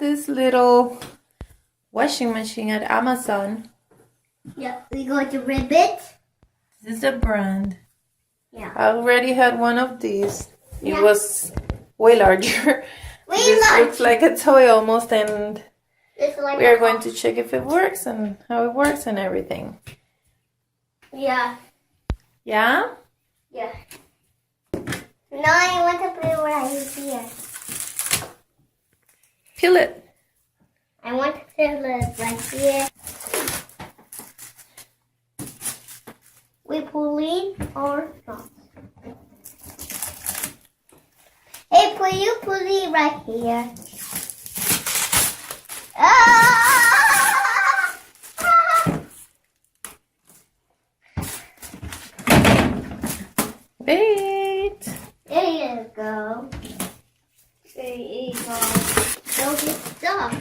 this little washing machine at Amazon. Yeah, we're going to rip it. This is the brand. Yeah. I already had one of these. It Yeah. was way larger. This looks like a toy almost, and Like we are going to check if it works and how it works and everything. Yeah. Yeah? Yeah. Now I want to put it right here. Peel it. I want to put it right here. We pull it or not? Hey, will you put it right here? Ah! Wait. There you go. There you go. Don't get stuck.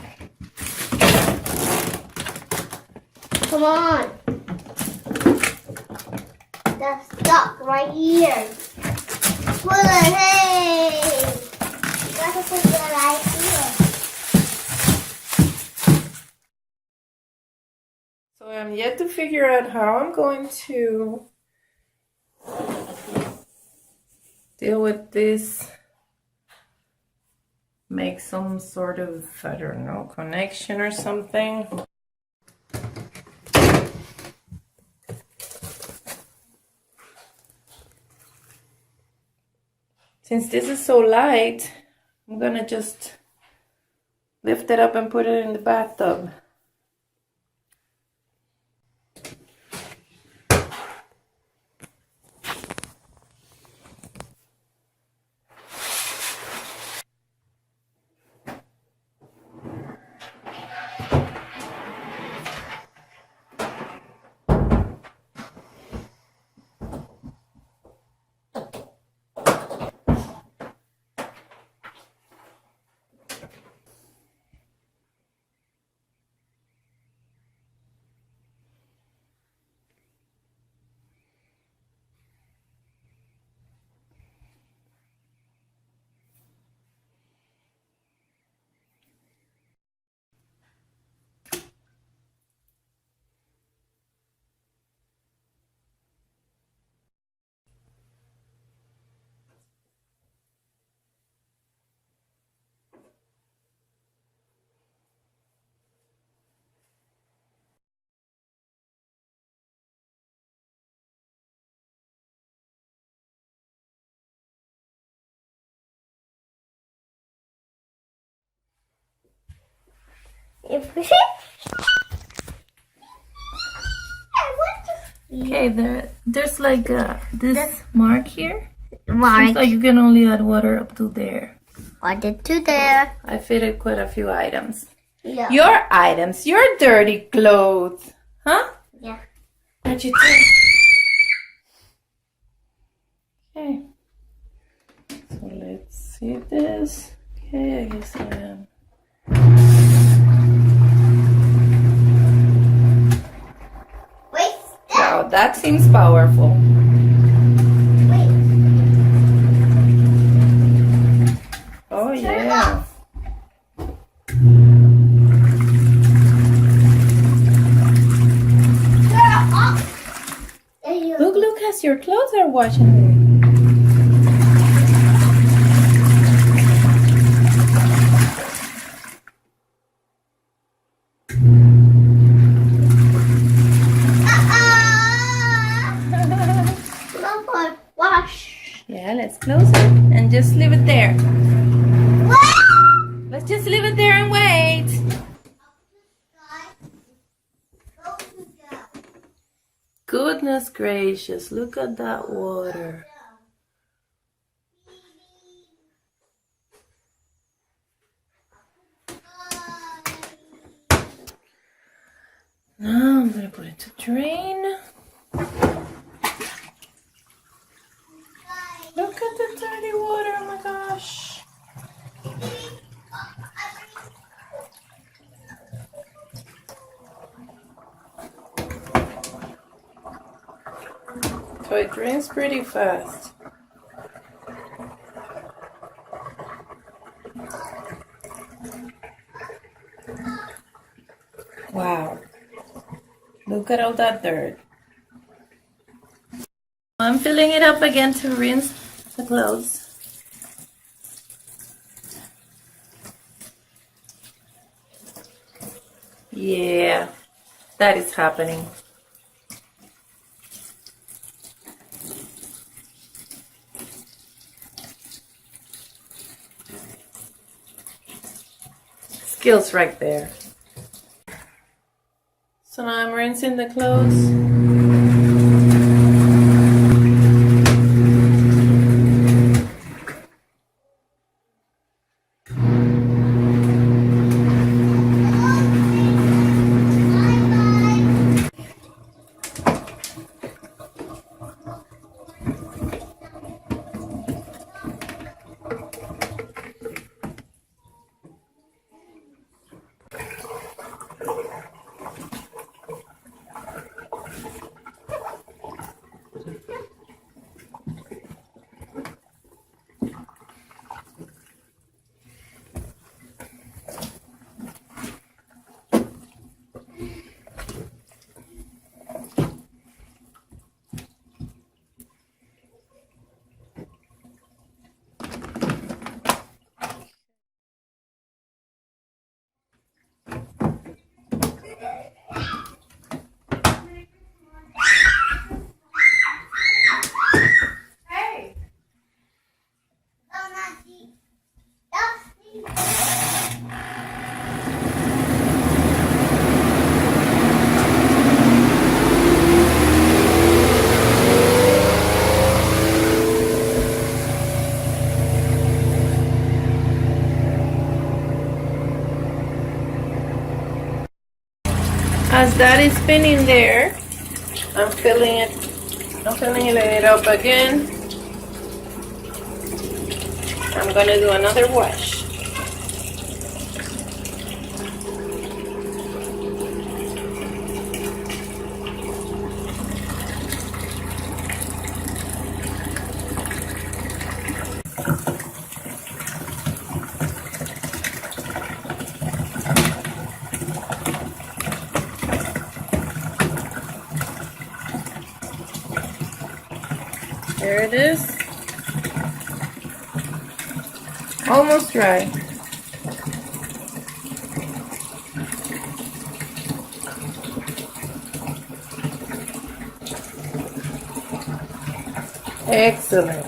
Come on. That's stuck right here. Put it, hey! You gotta put it right here. So I'm yet to figure out how I'm going to deal with this. Make some sort of, I don't know, connection or something. Since this is so light, I'm gonna just lift it up and put it in the bathtub. Okay, there's like this mark here. Seems like you can only add water up to there. Added to there. I fitted quite a few items. Yeah. Your items, your dirty clothes. Huh? Yeah. What you do? Okay. So let's see this. Okay, I guess I am. Wait. Wow, that seems powerful. Wait. Oh yeah. Look, Lucas, your clothes are washing. Wash. Yeah, let's close it and just leave it there. Let's just leave it there and wait. Goodness gracious, look at that water. Now I'm gonna put it to drain. Look at the dirty water, oh my gosh. So it drains pretty fast. Wow. Look at all that dirt. I'm filling it up again to rinse the clothes. Yeah, that is happening. Skills right there. So now I'm rinsing the clothes. As that is spinning there, I'm filling it up again. I'm gonna do another wash. There it is. Almost dry. Excellent.